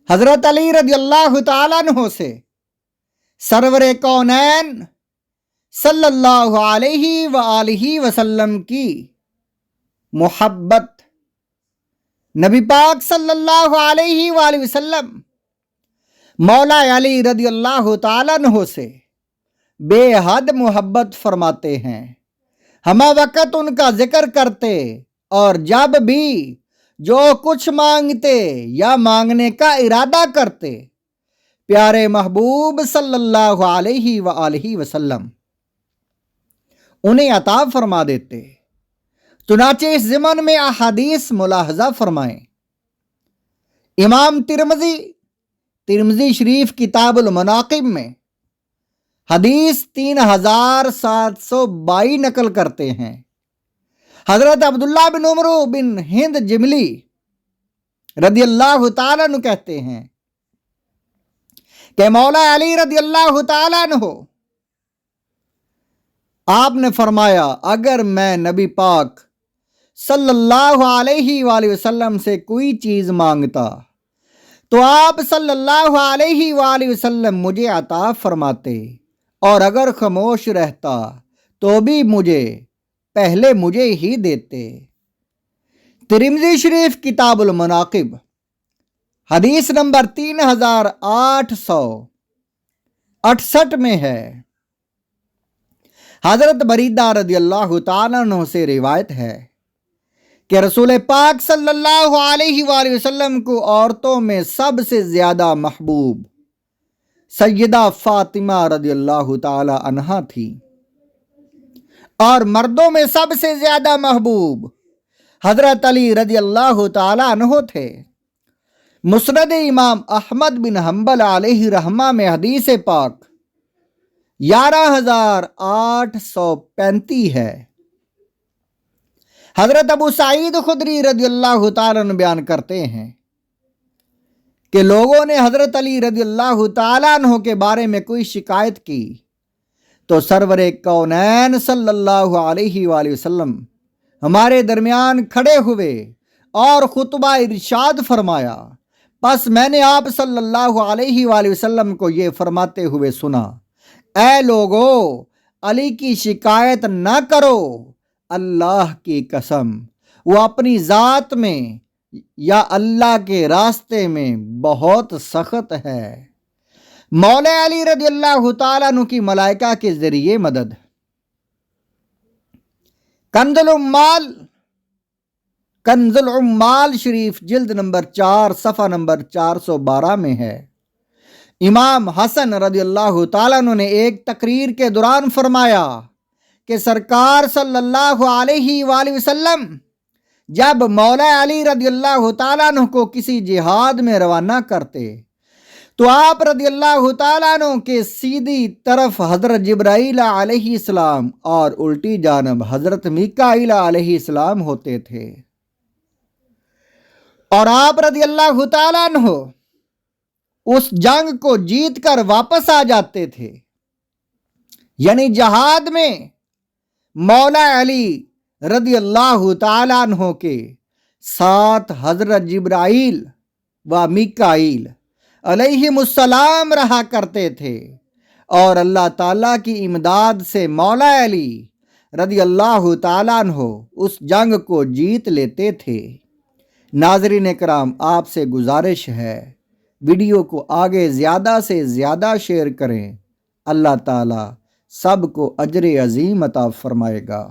حضرت علی رضی اللہ تعالیٰ عنہ سے سرور کونین صلی اللہ علیہ وآلہ وسلم کی محبت، نبی پاک صلی اللہ علیہ وآلہ وسلم مولا علی رضی اللہ تعالیٰ عنہ سے بے حد محبت فرماتے ہیں۔ ہمہ وقت ان کا ذکر کرتے اور جب بھی جو کچھ مانگتے یا مانگنے کا ارادہ کرتے، پیارے محبوب صلی اللہ علیہ وآلہ وسلم انہیں عطا فرما دیتے۔ چنانچہ اس ضمن میں احادیث ملاحظہ فرمائیں۔ امام ترمذی شریف کتاب المناقب میں حدیث 3722 نقل کرتے ہیں۔ حضرت عبداللہ بن عمر بن ہند جملی رضی اللہ تعالیٰ عنہ کہتے ہیں کہ مولا علی رضی اللہ تعالیٰ عنہ آپ نے فرمایا، اگر میں نبی پاک صلی اللہ علیہ وآلہ وسلم سے کوئی چیز مانگتا تو آپ صلی اللہ علیہ وآلہ وسلم مجھے عطا فرماتے، اور اگر خاموش رہتا تو بھی پہلے مجھے ہی دیتے۔ ترمذی شریف کتاب المناقب حدیث نمبر 3868 میں ہے۔ حضرت بریدہ رضی اللہ تعالیٰ عنہ سے روایت ہے کہ رسول پاک صلی اللہ علیہ وآلہ وسلم کو عورتوں میں سب سے زیادہ محبوب سیدہ فاطمہ رضی اللہ تعالی عنہا تھی، اور مردوں میں سب سے زیادہ محبوب حضرت علی رضی اللہ تعالی عنہ تھے۔ مسند امام احمد بن حنبل علیہ رحمہ میں حدیث پاک 11835 ہے۔ حضرت ابو سعید خدری رضی اللہ تعالیٰ عنہ بیان کرتے ہیں کہ لوگوں نے حضرت علی رضی اللہ تعالیٰ عنہ کے بارے میں کوئی شکایت کی تو سرور کونین صلی اللہ علیہ وآلہ وسلم ہمارے درمیان کھڑے ہوئے اور خطبہ ارشاد فرمایا۔ پس میں نے آپ صلی اللہ علیہ وآلہ وسلم کو یہ فرماتے ہوئے سنا، اے لوگو، علی کی شکایت نہ کرو، اللہ کی قسم وہ اپنی ذات میں یا اللہ کے راستے میں بہت سخت ہے۔ مولا علی رضی اللہ تعالیٰ عنہ کی ملائکہ کے ذریعے مدد۔ کنز العمال شریف جلد نمبر 4 صفحہ نمبر 412 میں ہے۔ امام حسن رضی اللہ تعالیٰ عنہ نے ایک تقریر کے دوران فرمایا کہ سرکار صلی اللہ علیہ وآلہ وسلم جب مولا علی رضی اللہ تعالیٰ عنہ کو کسی جہاد میں روانہ کرتے تو آپ رضی اللہ تعالیٰ عنہ کے سیدھی طرف حضرت جبرائیل علیہ السلام اور الٹی جانب حضرت میکائیل علیہ السلام ہوتے تھے، اور آپ رضی اللہ تعالیٰ عنہ اس جنگ کو جیت کر واپس آ جاتے تھے۔ یعنی جہاد میں مولا علی رضی اللہ تعالیٰ عنہ کے ساتھ حضرت جبرائیل و میکائیل علیہم السلام رہا کرتے تھے، اور اللہ تعالیٰ کی امداد سے مولا علی رضی اللہ تعالیٰ عنہ اس جنگ کو جیت لیتے تھے۔ ناظرین کرام، آپ سے گزارش ہے ویڈیو کو آگے زیادہ سے زیادہ شیئر کریں۔ اللہ تعالیٰ سب کو اجر عظیم عطا فرمائے گا۔